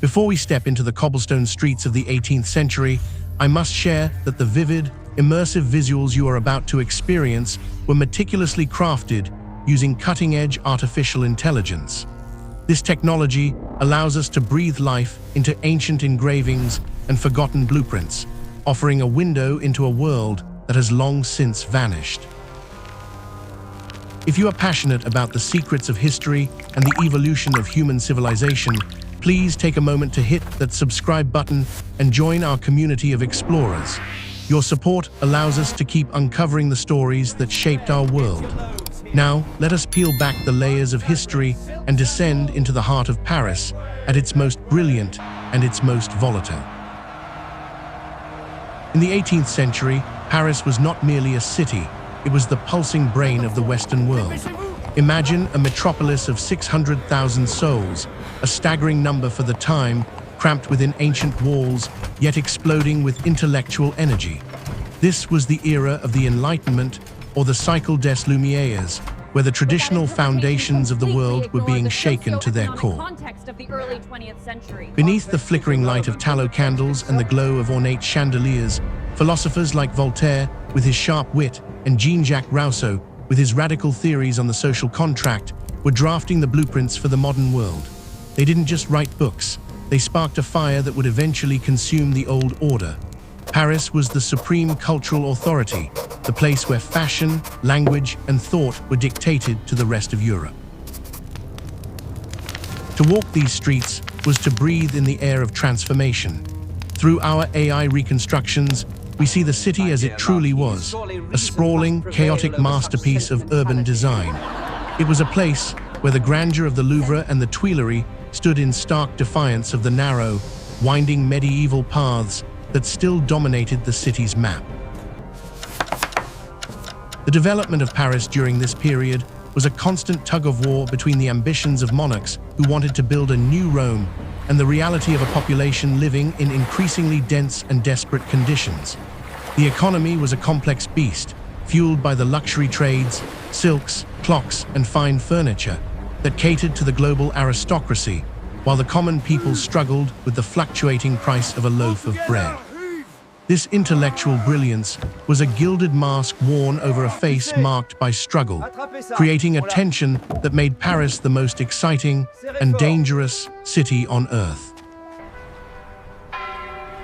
Before we step into the cobblestone streets of the 18th century, I must share that the vivid, immersive visuals you are about to experience were meticulously crafted using cutting-edge artificial intelligence. This technology allows us to breathe life into ancient engravings and forgotten blueprints, offering a window into a world that has long since vanished. If you are passionate about the secrets of history and the evolution of human civilization, please take a moment to hit that subscribe button and join our community of explorers. Your support allows us to keep uncovering the stories that shaped our world. Now, let us peel back the layers of history and descend into the heart of Paris at its most brilliant and its most volatile. In the 18th century, Paris was not merely a city, it was the pulsing brain of the Western world. Imagine a metropolis of 600,000 souls, a staggering number for the time, cramped within ancient walls, yet exploding with intellectual energy. This was the era of the Enlightenment, or the Siècle des Lumières, where the traditional foundations of the world were being shaken to their core. Beneath the flickering light of tallow candles and the glow of ornate chandeliers, philosophers like Voltaire, with his sharp wit, and Jean-Jacques Rousseau, with his radical theories on the social contract, were drafting the blueprints for the modern world. They didn't just write books, they sparked a fire that would eventually consume the old order. Paris was the supreme cultural authority, the place where fashion, language, and thought were dictated to the rest of Europe. To walk these streets was to breathe in the air of transformation. Through our AI reconstructions, we see the city as it truly was, a sprawling, chaotic masterpiece of urban design. It was a place where the grandeur of the Louvre and the Tuileries stood in stark defiance of the narrow, winding medieval paths that still dominated the city's map. The development of Paris during this period was a constant tug-of-war between the ambitions of monarchs who wanted to build a new Rome and the reality of a population living in increasingly dense and desperate conditions. The economy was a complex beast, fueled by the luxury trades, silks, clocks, and fine furniture that catered to the global aristocracy, while the common people struggled with the fluctuating price of a loaf of bread. This intellectual brilliance was a gilded mask worn over a face marked by struggle, creating a tension that made Paris the most exciting and dangerous city on earth.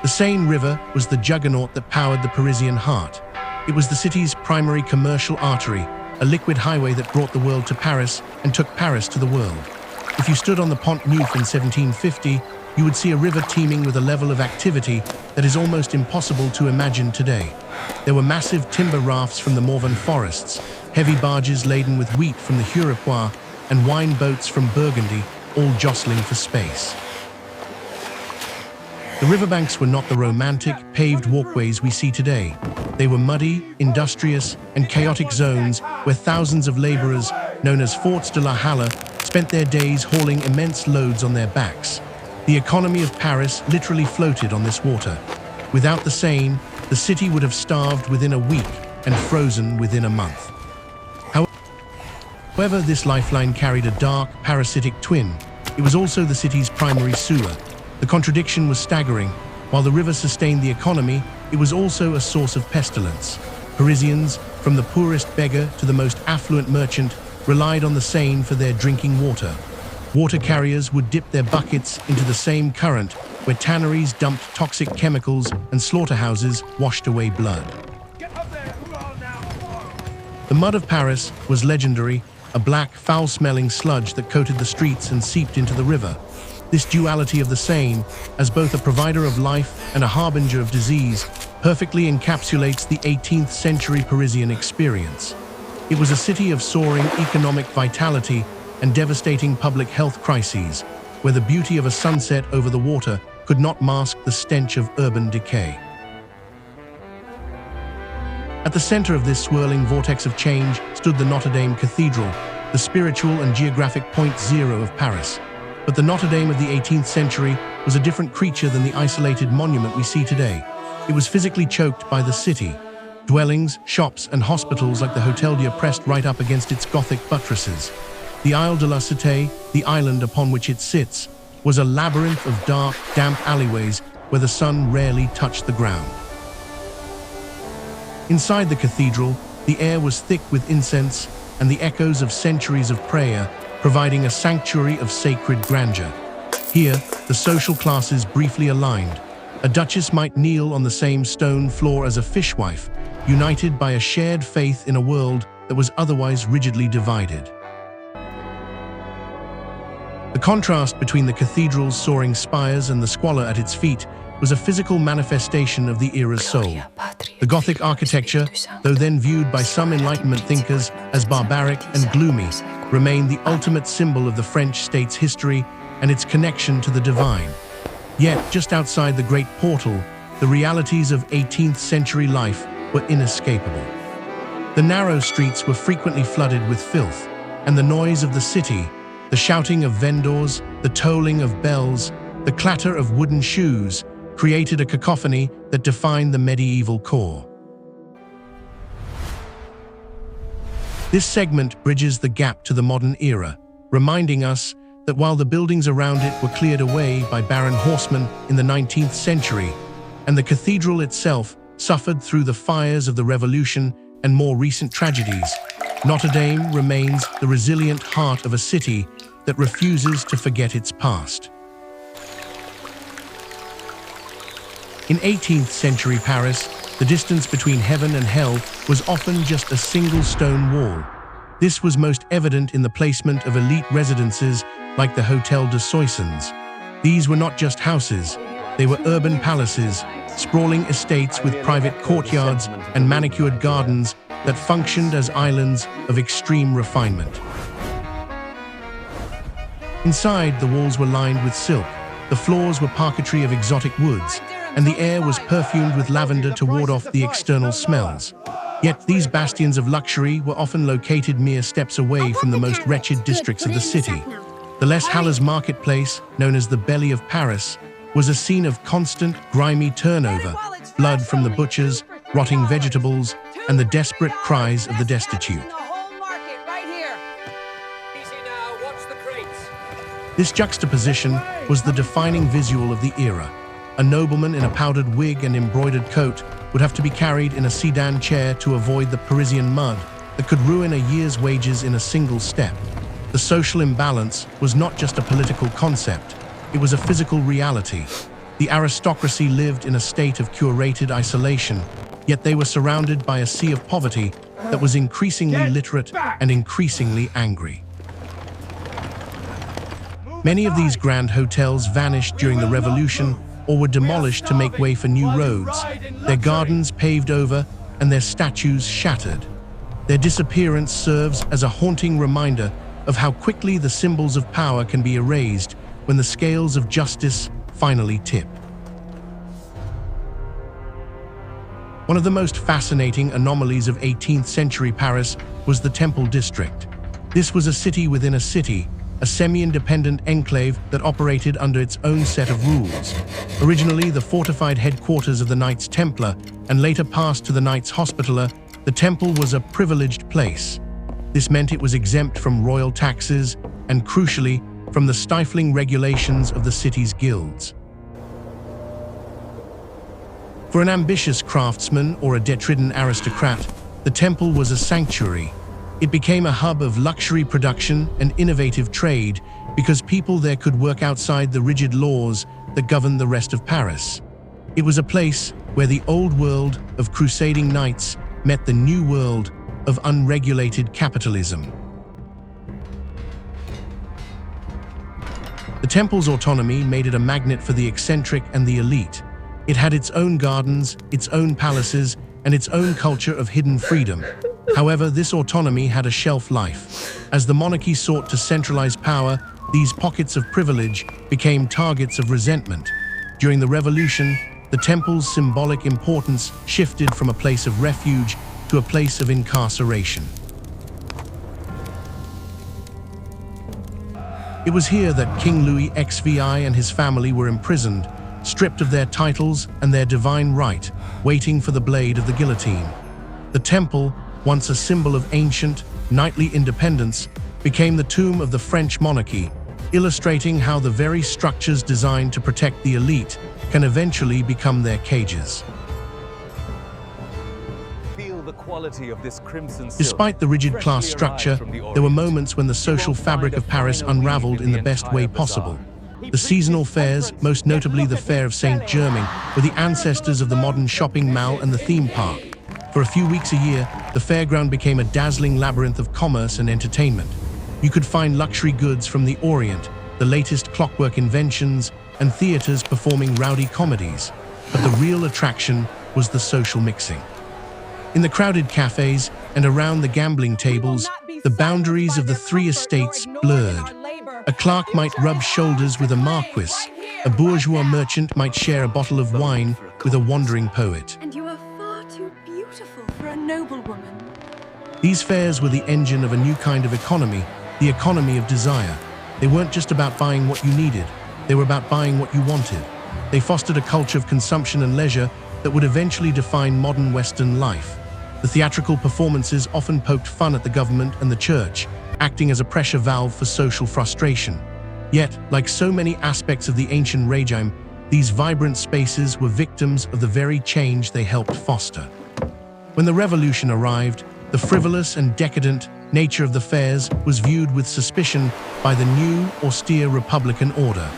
The Seine River was the juggernaut that powered the Parisian heart. It was the city's primary commercial artery, a liquid highway that brought the world to Paris and took Paris to the world. If you stood on the Pont Neuf in 1750, you would see a river teeming with a level of activity that is almost impossible to imagine today. There were massive timber rafts from the Morvan forests, heavy barges laden with wheat from the Hurepoix, and wine boats from Burgundy, all jostling for space. The riverbanks were not the romantic, paved walkways we see today. They were muddy, industrious, and chaotic zones where thousands of laborers, known as Forts de la Halle, spent their days hauling immense loads on their backs. The economy of Paris literally floated on this water. Without the Seine, the city would have starved within a week and frozen within a month. However, this lifeline carried a dark, parasitic twin. It was also the city's primary sewer. The contradiction was staggering. While the river sustained the economy, it was also a source of pestilence. Parisians, from the poorest beggar to the most affluent merchant, relied on the Seine for their drinking water. Water carriers would dip their buckets into the same current, where tanneries dumped toxic chemicals and slaughterhouses washed away blood. The mud of Paris was legendary, a black, foul-smelling sludge that coated the streets and seeped into the river. This duality of the Seine, as both a provider of life and a harbinger of disease, perfectly encapsulates the 18th century Parisian experience. It was a city of soaring economic vitality and devastating public health crises, where the beauty of a sunset over the water could not mask the stench of urban decay. At the center of this swirling vortex of change stood the Notre-Dame Cathedral, the spiritual and geographic point zero of Paris. But the Notre-Dame of the 18th century was a different creature than the isolated monument we see today. It was physically choked by the city. Dwellings, shops, and hospitals like the Hôtel Dieu pressed right up against its Gothic buttresses. The Isle de la Cité, the island upon which it sits, was a labyrinth of dark, damp alleyways where the sun rarely touched the ground. Inside the cathedral, the air was thick with incense and the echoes of centuries of prayer, providing a sanctuary of sacred grandeur. Here, the social classes briefly aligned. A duchess might kneel on the same stone floor as a fishwife, united by a shared faith in a world that was otherwise rigidly divided. The contrast between the cathedral's soaring spires and the squalor at its feet was a physical manifestation of the era's soul. The Gothic architecture, though then viewed by some Enlightenment thinkers as barbaric and gloomy, remained the ultimate symbol of the French state's history and its connection to the divine. Yet, just outside the Great Portal, the realities of 18th century life were inescapable. The narrow streets were frequently flooded with filth, and the noise of the city, the shouting of vendors, the tolling of bells, the clatter of wooden shoes, created a cacophony that defined the medieval core. This segment bridges the gap to the modern era, reminding us that while the buildings around it were cleared away by barren horsemen in the 19th century, and the cathedral itself suffered through the fires of the Revolution and more recent tragedies, Notre-Dame remains the resilient heart of a city that refuses to forget its past. In 18th century Paris, the distance between heaven and hell was often just a single stone wall. This was most evident in the placement of elite residences like the Hôtel de Soissons. These were not just houses, they were urban palaces, sprawling estates with private courtyards and manicured gardens that functioned as islands of extreme refinement. Inside, the walls were lined with silk, the floors were parquetry of exotic woods, and the air was perfumed with lavender to ward off the external smells. Yet these bastions of luxury were often located mere steps away from the most wretched districts of the city. The Les Halles marketplace, known as the Belly of Paris, was a scene of constant, grimy turnover, blood from the butchers, rotting vegetables, and the desperate cries of the destitute. This juxtaposition was the defining visual of the era. A nobleman in a powdered wig and embroidered coat would have to be carried in a sedan chair to avoid the Parisian mud that could ruin a year's wages in a single step. The social imbalance was not just a political concept, it was a physical reality. The aristocracy lived in a state of curated isolation, yet they were surrounded by a sea of poverty that was increasingly literate and increasingly angry. Many of these grand hotels vanished during the Revolution or were demolished to make way for new roads, their gardens paved over and their statues shattered. Their disappearance serves as a haunting reminder of how quickly the symbols of power can be erased when the scales of justice finally tip. One of the most fascinating anomalies of 18th century Paris was the Temple district. This was a city within a city, a semi-independent enclave that operated under its own set of rules. Originally the fortified headquarters of the Knights Templar and later passed to the Knights Hospitaller, the temple was a privileged place. This meant it was exempt from royal taxes and, crucially, from the stifling regulations of the city's guilds. For an ambitious craftsman or a debt-ridden aristocrat, the temple was a sanctuary. It became a hub of luxury production and innovative trade because people there could work outside the rigid laws that governed the rest of Paris. It was a place where the old world of crusading knights met the new world of unregulated capitalism. The temple's autonomy made it a magnet for the eccentric and the elite. It had its own gardens, its own palaces, and its own culture of hidden freedom. However, this autonomy had a shelf life. As the monarchy sought to centralize power, these pockets of privilege became targets of resentment. During the Revolution, the temple's symbolic importance shifted from a place of refuge to a place of incarceration. It was here that King Louis XVI and his family were imprisoned, stripped of their titles and their divine right, waiting for the blade of the guillotine. The temple, once a symbol of ancient, knightly independence, became the tomb of the French monarchy, illustrating how the very structures designed to protect the elite can eventually become their cages. Feel the quality of this crimson silk. Despite the rigid class structure, there were moments when the social fabric of Paris unraveled in the best way possible. The seasonal fairs, most notably the Fair of Saint-Germain, were the ancestors of the modern shopping mall and the theme park. For a few weeks a year, the fairground became a dazzling labyrinth of commerce and entertainment. You could find luxury goods from the Orient, the latest clockwork inventions, and theaters performing rowdy comedies. But the real attraction was the social mixing. In the crowded cafes and around the gambling tables, the boundaries of the three estates blurred. A clerk might rub shoulders with a marquis. A bourgeois merchant might share a bottle of wine with a wandering poet. And you are far too beautiful for a noblewoman. These fairs were the engine of a new kind of economy, the economy of desire. They weren't just about buying what you needed, they were about buying what you wanted. They fostered a culture of consumption and leisure that would eventually define modern Western life. The theatrical performances often poked fun at the government and the church, acting as a pressure valve for social frustration. Yet, like so many aspects of the Ancient Régime, these vibrant spaces were victims of the very change they helped foster. When the revolution arrived, the frivolous and decadent nature of the fairs was viewed with suspicion by the new, austere Republican order.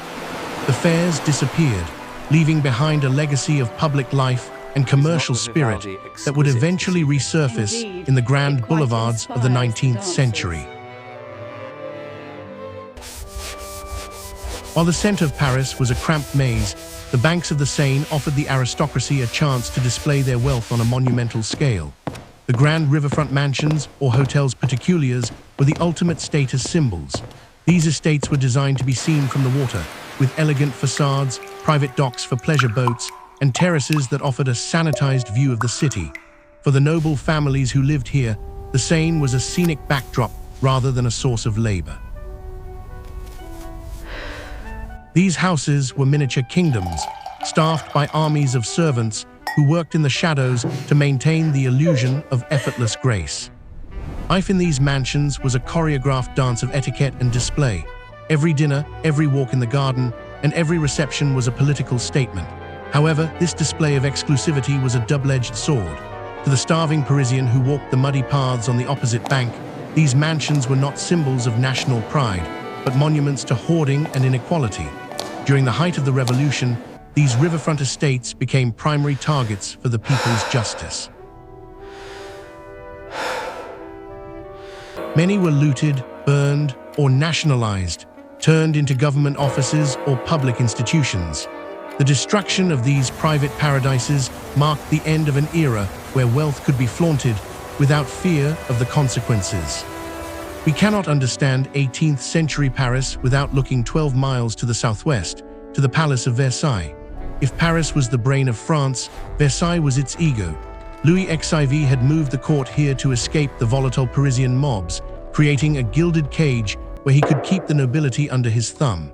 The fairs disappeared, leaving behind a legacy of public life and commercial spirit that would eventually resurface in the grand boulevards of the 19th century. While the center of Paris was a cramped maze, the banks of the Seine offered the aristocracy a chance to display their wealth on a monumental scale. The grand riverfront mansions, or hotels particuliers, were the ultimate status symbols. These estates were designed to be seen from the water, with elegant facades, private docks for pleasure boats, and terraces that offered a sanitized view of the city. For the noble families who lived here, the Seine was a scenic backdrop rather than a source of labor. These houses were miniature kingdoms, staffed by armies of servants who worked in the shadows to maintain the illusion of effortless grace. Life in these mansions was a choreographed dance of etiquette and display. Every dinner, every walk in the garden, and every reception was a political statement. However, this display of exclusivity was a double-edged sword. To the starving Parisian who walked the muddy paths on the opposite bank, these mansions were not symbols of national pride, but monuments to hoarding and inequality. During the height of the revolution, these riverfront estates became primary targets for the people's justice. Many were looted, burned, or nationalized, turned into government offices or public institutions. The destruction of these private paradises marked the end of an era where wealth could be flaunted without fear of the consequences. We cannot understand 18th century Paris without looking 12 miles to the southwest, to the Palace of Versailles. If Paris was the brain of France, Versailles was its ego. Louis XIV had moved the court here to escape the volatile Parisian mobs, creating a gilded cage where he could keep the nobility under his thumb.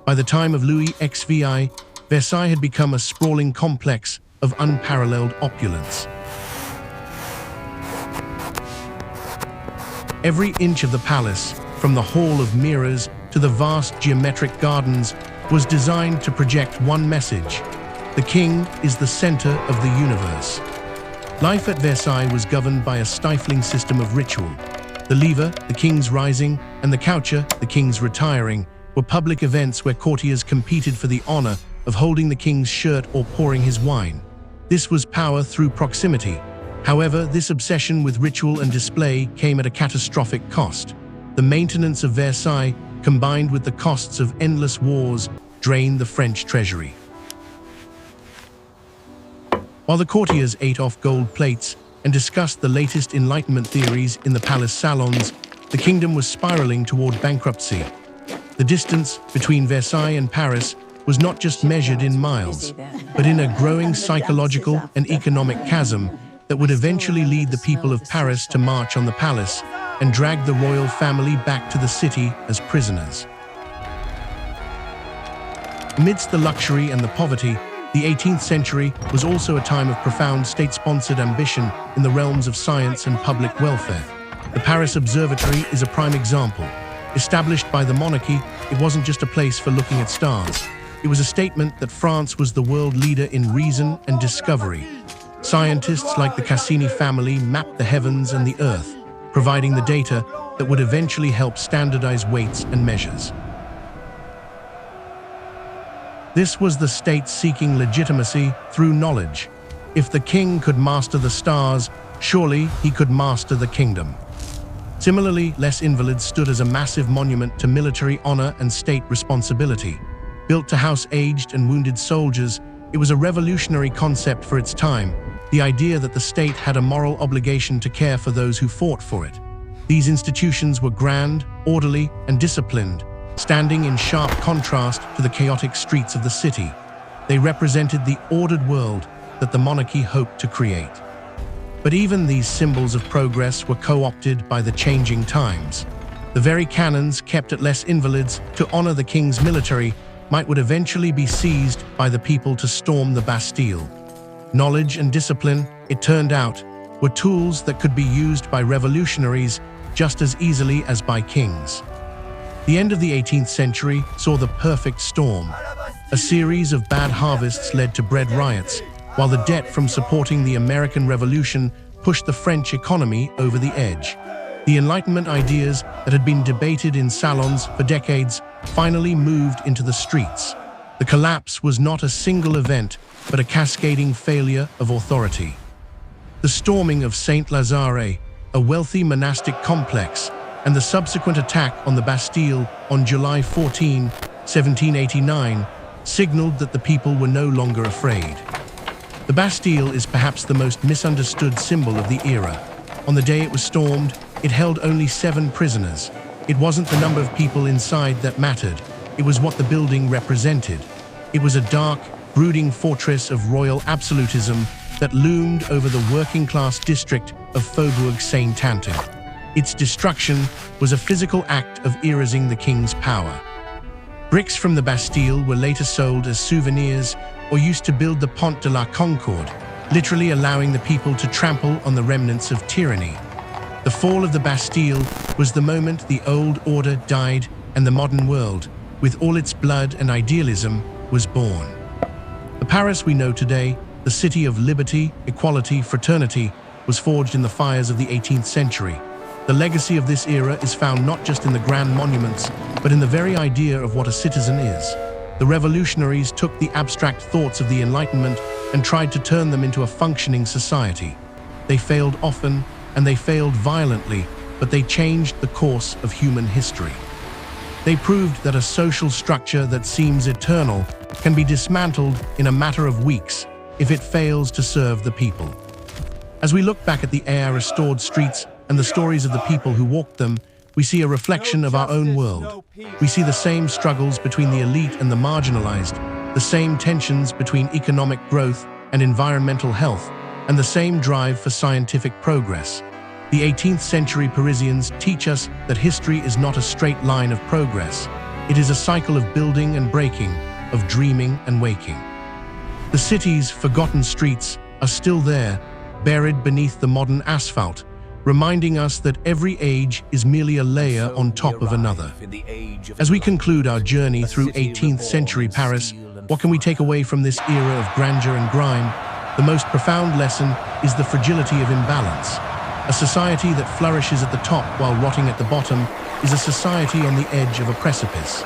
By the time of Louis XVI, Versailles had become a sprawling complex of unparalleled opulence. Every inch of the palace, from the Hall of Mirrors to the vast geometric gardens, was designed to project one message: the king is the center of the universe. Life at Versailles was governed by a stifling system of ritual. The lever, the king's rising, and the coucher, the king's retiring, were public events where courtiers competed for the honor of holding the king's shirt or pouring his wine. This was power through proximity. However, this obsession with ritual and display came at a catastrophic cost. The maintenance of Versailles, combined with the costs of endless wars, drained the French treasury. While the courtiers ate off gold plates and discussed the latest Enlightenment theories in the palace salons, the kingdom was spiraling toward bankruptcy. The distance between Versailles and Paris was not just measured in miles, but in a growing psychological and economic chasm that would eventually lead the people of Paris to march on the palace and drag the royal family back to the city as prisoners. Amidst the luxury and the poverty, the 18th century was also a time of profound state-sponsored ambition in the realms of science and public welfare. The Paris Observatory is a prime example. Established by the monarchy, it wasn't just a place for looking at stars. It was a statement that France was the world leader in reason and discovery. Scientists like the Cassini family mapped the heavens and the earth, providing the data that would eventually help standardize weights and measures. This was the state seeking legitimacy through knowledge. If the king could master the stars, surely he could master the kingdom. Similarly, Les Invalides stood as a massive monument to military honor and state responsibility. Built to house aged and wounded soldiers, it was a revolutionary concept for its time, the idea that the state had a moral obligation to care for those who fought for it. These institutions were grand, orderly, and disciplined, standing in sharp contrast to the chaotic streets of the city. They represented the ordered world that the monarchy hoped to create. But even these symbols of progress were co-opted by the changing times. The very cannons kept at Les Invalides to honor the king's military would eventually be seized by the people to storm the Bastille. Knowledge and discipline, it turned out, were tools that could be used by revolutionaries just as easily as by kings. The end of the 18th century saw the perfect storm. A series of bad harvests led to bread riots, while the debt from supporting the American Revolution pushed the French economy over the edge. The Enlightenment ideas that had been debated in salons for decades finally moved into the streets. The collapse was not a single event, but a cascading failure of authority. The storming of Saint-Lazare, a wealthy monastic complex, and the subsequent attack on the Bastille on July 14, 1789, signaled that the people were no longer afraid. The Bastille is perhaps the most misunderstood symbol of the era. On the day it was stormed, it held only 7 prisoners. It wasn't the number of people inside that mattered, it was what the building represented. It was a dark, brooding fortress of royal absolutism that loomed over the working-class district of Faubourg Saint-Quentin. Its destruction was a physical act of erasing the king's power. Bricks from the Bastille were later sold as souvenirs or used to build the Pont de la Concorde, literally allowing the people to trample on the remnants of tyranny. The fall of the Bastille was the moment the old order died and the modern world, with all its blood and idealism, was born. The Paris we know today, the city of liberty, equality, fraternity, was forged in the fires of the 18th century. The legacy of this era is found not just in the grand monuments, but in the very idea of what a citizen is. The revolutionaries took the abstract thoughts of the Enlightenment and tried to turn them into a functioning society. They failed often, and they failed violently, but they changed the course of human history. They proved that a social structure that seems eternal can be dismantled in a matter of weeks if it fails to serve the people. As we look back at the restored streets and the stories of the people who walked them, we see a reflection of our own world. We see the same struggles between the elite and the marginalized, the same tensions between economic growth and environmental health, and the same drive for scientific progress. The 18th century Parisians teach us that history is not a straight line of progress. It is a cycle of building and breaking, of dreaming and waking. The city's forgotten streets are still there, buried beneath the modern asphalt, reminding us that every age is merely a layer on top of another. As we conclude our journey through 18th century Paris, what can we take away from this era of grandeur and grime? The most profound lesson is the fragility of imbalance. A society that flourishes at the top while rotting at the bottom is a society on the edge of a precipice.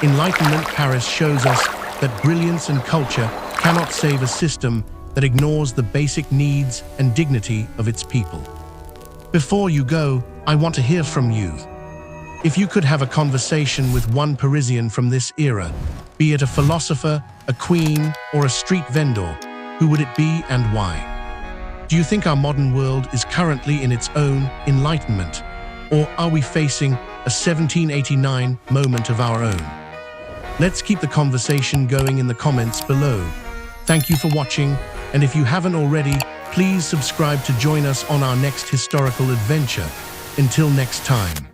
Enlightenment Paris shows us that brilliance and culture cannot save a system that ignores the basic needs and dignity of its people. Before you go, I want to hear from you. If you could have a conversation with one Parisian from this era, be it a philosopher, a queen, or a street vendor, who would it be and why? Do you think our modern world is currently in its own enlightenment, or are we facing a 1789 moment of our own? Let's keep the conversation going in the comments below. Thank you for watching, and if you haven't already, please subscribe to join us on our next historical adventure. Until next time.